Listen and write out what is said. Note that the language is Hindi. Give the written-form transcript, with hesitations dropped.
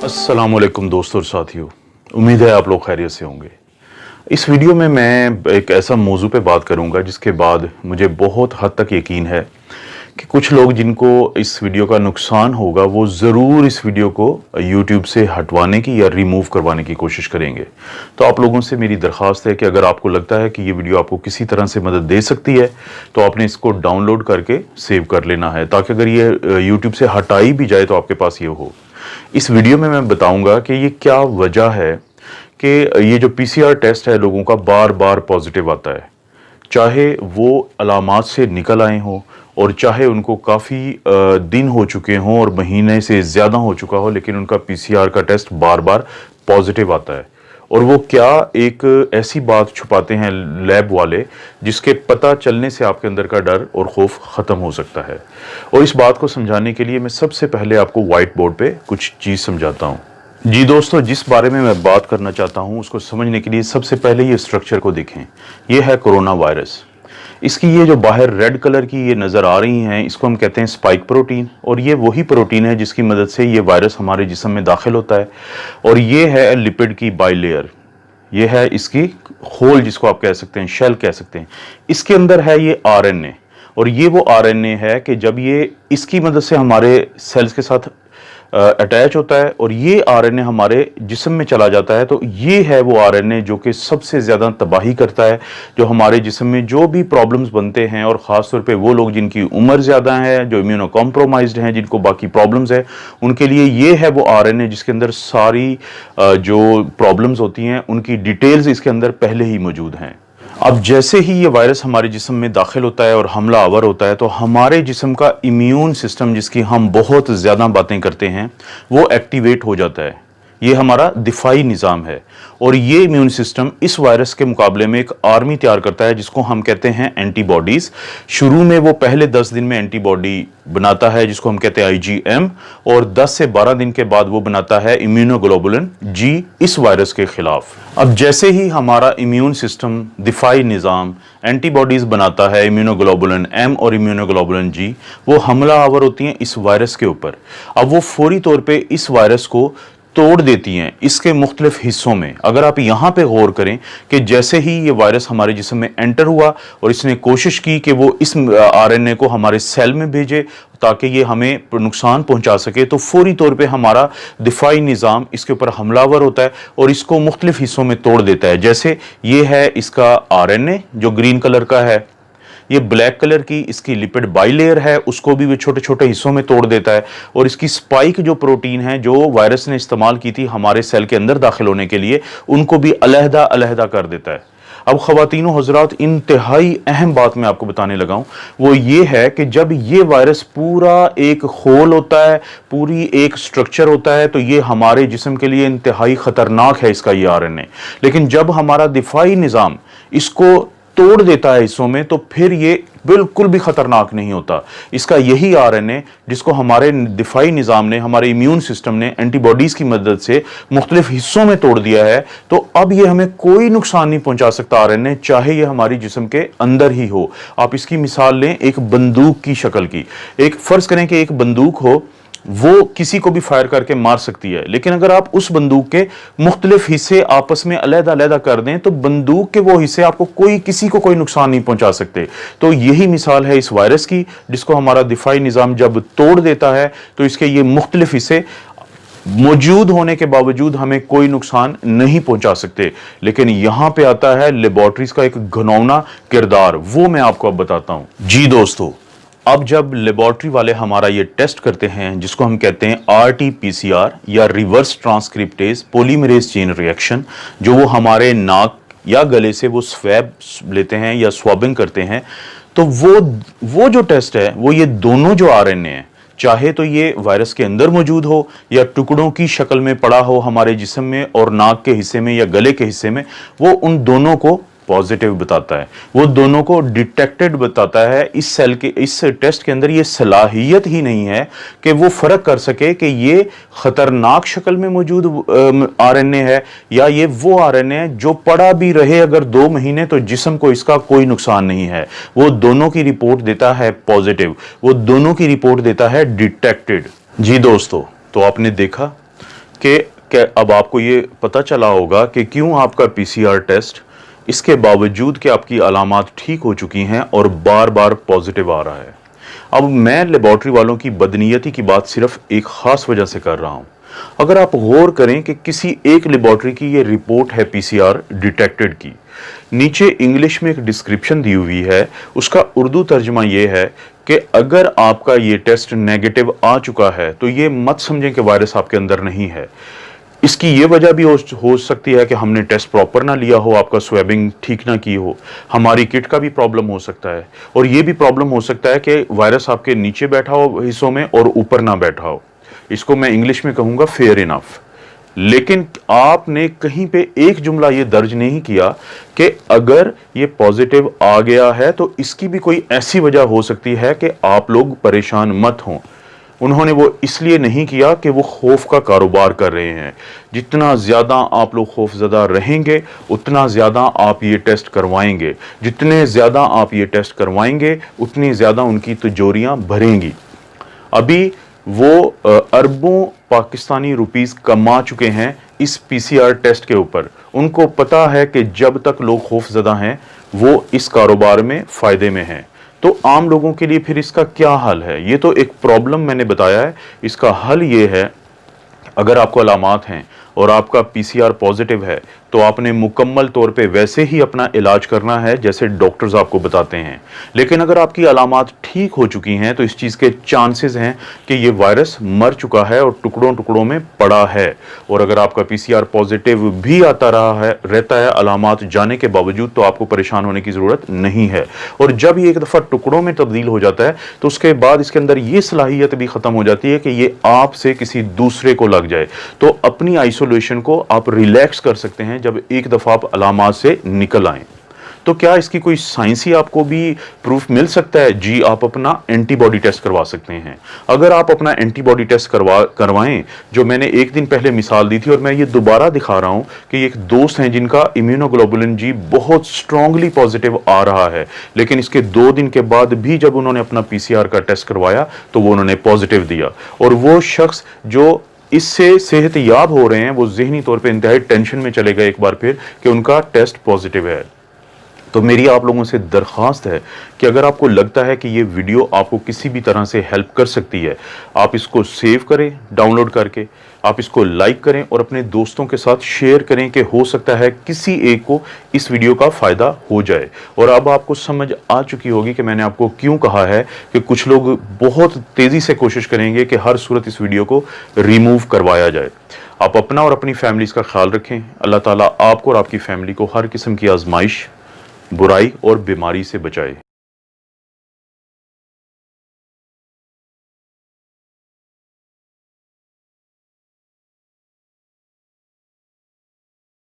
अस्सलामुअलैकुम दोस्तों और साथियों, उम्मीद है आप लोग खैरियत से होंगे। इस वीडियो में मैं एक ऐसा मौजू पे बात करूंगा जिसके बाद मुझे बहुत हद तक यकीन है कि कुछ लोग जिनको इस वीडियो का नुकसान होगा वो ज़रूर इस वीडियो को यूट्यूब से हटवाने की या रिमूव करवाने की कोशिश करेंगे। तो आप लोगों से मेरी दरख्वास्त है कि अगर आपको लगता है कि ये वीडियो आपको किसी तरह से मदद दे सकती है तो आपने इसको डाउनलोड करके सेव कर लेना है, ताकि अगर ये यूट्यूब से हटाई भी जाए तो आपके पास ये हो। इस वीडियो में मैं बताऊंगा कि ये क्या वजह है कि ये जो पीसीआर टेस्ट है लोगों का बार बार पॉजिटिव आता है, चाहे वो अलामात से निकल आए हों और चाहे उनको काफ़ी दिन हो चुके हों और महीने से ज़्यादा हो चुका हो, लेकिन उनका पीसीआर का टेस्ट बार बार पॉजिटिव आता है। और वो क्या एक ऐसी बात छुपाते हैं लैब वाले जिसके पता चलने से आपके अंदर का डर और खौफ ख़त्म हो सकता है। और इस बात को समझाने के लिए मैं सबसे पहले आपको वाइट बोर्ड पे कुछ चीज़ समझाता हूँ। जी दोस्तों, जिस बारे में मैं बात करना चाहता हूँ उसको समझने के लिए सबसे पहले ये स्ट्रक्चर को देखें। ये है कोरोना वायरस। इसकी ये जो बाहर रेड कलर की ये नज़र आ रही हैं, इसको हम कहते हैं स्पाइक प्रोटीन। और ये वही प्रोटीन है जिसकी मदद से ये वायरस हमारे जिस्म में दाखिल होता है। और ये है लिपिड की बाइलेयर, ये है इसकी होल जिसको आप कह सकते हैं, शेल कह सकते हैं। इसके अंदर है ये आरएनए, और ये वो आरएनए है कि जब ये इसकी मदद से हमारे सेल्स के साथ अटैच होता है और ये आरएनए हमारे जिस्म में चला जाता है, तो ये है वो आरएनए जो कि सबसे ज़्यादा तबाही करता है, जो हमारे जिस्म में जो भी प्रॉब्लम्स बनते हैं, और ख़ास तौर पे वो लोग जिनकी उम्र ज़्यादा है, जो इम्यूनो कॉम्प्रोमाइज्ड हैं, जिनको बाकी प्रॉब्लम्स है, उनके लिए ये है वो आरएनए जिसके अंदर सारी जो प्रॉब्लम्स होती हैं उनकी डिटेल्स इसके अंदर पहले ही मौजूद हैं। अब जैसे ही ये वायरस हमारे जिस्म में दाखिल होता है और हमला आवर होता है, तो हमारे जिस्म का इम्यून सिस्टम जिसकी हम बहुत ज़्यादा बातें करते हैं वो एक्टिवेट हो जाता है। ये हमारा दिफाई निज़ाम है, और ये इम्यून सिस्टम इस वायरस के मुकाबले में एक आर्मी तैयार करता है जिसको हम कहते हैं एंटीबॉडीज़। शुरू में वो पहले 10 दिन में एंटीबॉडी बनाता है जिसको हम कहते हैं आईजीएम, और 10 से 12 दिन के बाद वो बनाता है इम्यूनोग्लोबुलिन जी इस वायरस के खिलाफ। अब जैसे ही हमारा इम्यून सिस्टम दिफाई निज़ाम एंटीबॉडीज़ बनाता है, इम्यूनोग्लोबुलिन एम और इम्यूनोग्लोबुलिन जी, वो हमला आवर होती हैं इस वायरस के ऊपर। अब वो फौरी तौर पर इस वायरस को तोड़ देती हैं इसके मुख्तलिफ हिस्सों में। अगर आप यहाँ पे गौर करें कि जैसे ही ये वायरस हमारे जिस्म में एंटर हुआ और इसने कोशिश की कि वो इस आरएनए को हमारे सेल में भेजे ताकि ये हमें नुकसान पहुंचा सके, तो फौरी तौर पे हमारा दिफाई निज़ाम इसके ऊपर हमलावर होता है और इसको मुख्तलिफ हिस्सों में तोड़ देता है। जैसे ये है इसका आरएनए जो ग्रीन कलर का है, ये ब्लैक कलर की इसकी लिपिड बाइलेयर है, उसको भी वो छोटे छोटे हिस्सों में तोड़ देता है। और इसकी स्पाइक जो प्रोटीन है जो वायरस ने इस्तेमाल की थी हमारे सेल के अंदर दाखिल होने के लिए, उनको भी अलहदा अलहदा कर देता है। अब ख़वातीनो हज़रात, इंतहाई अहम बात मैं आपको बताने लगा हूँ, वो ये है कि जब ये वायरस पूरा एक होल होता है, पूरी एक स्ट्रक्चर होता है, तो ये हमारे जिस्म के लिए इंतहाई ख़तरनाक है इसका ये आरएनए। लेकिन जब हमारा दिफाई निज़ाम इसको तोड़ देता है हिस्सों में, तो फिर ये बिल्कुल भी खतरनाक नहीं होता। इसका यही आरएनए जिसको हमारे दिफाई निज़ाम ने, हमारे इम्यून सिस्टम ने एंटीबॉडीज़ की मदद से मुख्तलिफ हिस्सों में तोड़ दिया है, तो अब ये हमें कोई नुकसान नहीं पहुंचा सकता आरएनए, चाहे ये हमारी जिस्म के अंदर ही हो। आप इसकी मिसाल लें एक बंदूक की शक्ल की। एक फ़र्ज़ करें कि एक बंदूक हो, वो किसी को भी फायर करके मार सकती है, लेकिन अगर आप उस बंदूक के मुख्तलिफ हिस्से आपस में अलहदा अलहदा कर दें तो बंदूक के वो हिस्से आपको किसी को कोई नुकसान नहीं पहुंचा सकते। तो यही मिसाल है इस वायरस की, जिसको हमारा दिफाई निज़ाम जब तोड़ देता है तो इसके ये मुख्तलिफ हिस्से मौजूद होने के बावजूद हमें कोई नुकसान नहीं पहुंचा सकते। लेकिन यहां पे आता है लेबोरेटरीज का एक घिनौना किरदार, वो मैं आपको अब बताता हूं। जी दोस्तों, अब जब लेबोरेटरी वाले हमारा ये टेस्ट करते हैं जिसको हम कहते हैं RT-PCR या reverse transcriptase polymerase chain reaction, जो वो हमारे नाक या गले से वो स्वैब लेते हैं या स्वाबिंग करते हैं, तो वो जो टेस्ट है वो ये दोनों जो आरएनए हैं, चाहे तो ये वायरस के अंदर मौजूद हो या टुकड़ों की शक्ल में पड़ा हो हमारे जिस्म में और नाक के हिस्से में या गले के हिस्से में, वो उन दोनों को पॉजिटिव बताता है, वो दोनों को डिटेक्टेड बताता है। इस सेल के इस टेस्ट के अंदर ये सलाहियत ही नहीं है कि वो फर्क कर सके कि ये खतरनाक शक्ल में मौजूद आरएनए है या ये वो आरएनए है जो पड़ा भी रहे अगर 2 महीने तो जिस्म को इसका कोई नुकसान नहीं है। वो दोनों की रिपोर्ट देता है पॉजिटिव, वो दोनों की रिपोर्ट देता है डिटेक्टेड। जी दोस्तों, तो आपने देखा कि अब आपको ये पता चला होगा कि क्यों आपका पीसीआर टेस्ट इसके बावजूद कि आपकी अलामात ठीक हो चुकी हैं और बार बार पॉजिटिव आ रहा है। अब मैं लेबॉर्ट्री वालों की बदनीयती की बात सिर्फ एक खास वजह से कर रहा हूं। अगर आप गौर करें कि किसी एक लेबॉर्ट्री की ये रिपोर्ट है पीसीआर डिटेक्टेड की, नीचे इंग्लिश में एक डिस्क्रिप्शन दी हुई है, उसका उर्दू तर्जमा ये है कि अगर आपका ये टेस्ट नेगेटिव आ चुका है तो ये मत समझें कि वायरस आपके अंदर नहीं है। इसकी ये वजह भी हो सकती है कि हमने टेस्ट प्रॉपर ना लिया हो, आपका स्वैबिंग ठीक ना की हो, हमारी किट का भी प्रॉब्लम हो सकता है, और ये भी प्रॉब्लम हो सकता है कि वायरस आपके नीचे बैठा हो हिस्सों में और ऊपर ना बैठा हो। इसको मैं इंग्लिश में कहूंगा फेयर इनफ। लेकिन आपने कहीं पे एक जुमला ये दर्ज नहीं किया कि अगर ये पॉजिटिव आ गया है तो इसकी भी कोई ऐसी वजह हो सकती है कि आप लोग परेशान मत हों। उन्होंने वो इसलिए नहीं किया कि वो खौफ का कारोबार कर रहे हैं। जितना ज़्यादा आप लोग खौफज़दा रहेंगे उतना ज़्यादा आप ये टेस्ट करवाएंगे, जितने ज़्यादा आप ये टेस्ट करवाएंगे उतनी ज़्यादा उनकी तिजोरियां भरेंगी। अभी वो अरबों पाकिस्तानी रुपीस कमा चुके हैं इस पीसीआर टेस्ट के ऊपर। उनको पता है कि जब तक लोग खौफज़दा हैं वो इस कारोबार में फ़ायदे में हैं। तो आम लोगों के लिए फिर इसका क्या हल है? ये तो एक प्रॉब्लम मैंने बताया है, इसका हल ये है, अगर आपको अलामात हैं और आपका पीसीआर पॉजिटिव है तो आपने मुकम्मल तौर पे वैसे ही अपना इलाज करना है जैसे डॉक्टर्स आपको बताते हैं। लेकिन अगर आपकी अलामात ठीक हो चुकी हैं तो इस चीज़ के चांसेस हैं कि ये वायरस मर चुका है और टुकड़ों टुकड़ों में पड़ा है। और अगर आपका पीसीआर पॉजिटिव भी आता रहता है अलामात जाने के बावजूद, तो आपको परेशान होने की ज़रूरत नहीं है। और जब ये एक दफ़ा टुकड़ों में तब्दील हो जाता है तो उसके बाद इसके अंदर ये सलाहियत भी ख़त्म हो जाती है कि ये आपसे किसी दूसरे को लग जाए। तो अपनी आइसोलेशन को आप रिलैक्स कर सकते हैं जब एक दफा आप अलामात से निकल आए। तो क्या इसकी कोई साइंसी आपको भी प्रूफ मिल सकता है? जी, आप अपना एंटीबॉडी टेस्ट करवा सकते हैं। अगर आप अपना एंटीबॉडी टेस्ट करवाएं, जो मैंने एक दिन पहले मिसाल दी थी और मैं ये दोबारा दिखा रहा हूं कि एक दोस्त हैं जिनका इम्यूनोग्लोबुलिन जी बहुत स्ट्रांगली पॉजिटिव आ रहा है, लेकिन इसके 2 दिन के बाद भी जब उन्होंने अपना पीसीआर का टेस्ट करवाया तो वो उन्होंने पॉजिटिव दिया। और वो शख्स जो इससे सेहतयाब हो रहे हैं वो ज़हनी तौर पे इंतहाई टेंशन में चले गए एक बार फिर कि उनका टेस्ट पॉजिटिव है। तो मेरी आप लोगों से दरख्वास्त है कि अगर आपको लगता है कि ये वीडियो आपको किसी भी तरह से हेल्प कर सकती है, आप इसको सेव करें डाउनलोड करके, आप इसको लाइक करें और अपने दोस्तों के साथ शेयर करें कि हो सकता है किसी एक को इस वीडियो का फ़ायदा हो जाए। और अब आपको समझ आ चुकी होगी कि मैंने आपको क्यों कहा है कि कुछ लोग बहुत तेज़ी से कोशिश करेंगे कि हर सूरत इस वीडियो को रिमूव करवाया जाए। आप अपना और अपनी फैमिलीज़ का ख्याल रखें। अल्लाह ताला आपको और आपकी फैमिली को हर किस्म की आजमाइश, बुराई और बीमारी से बचाए।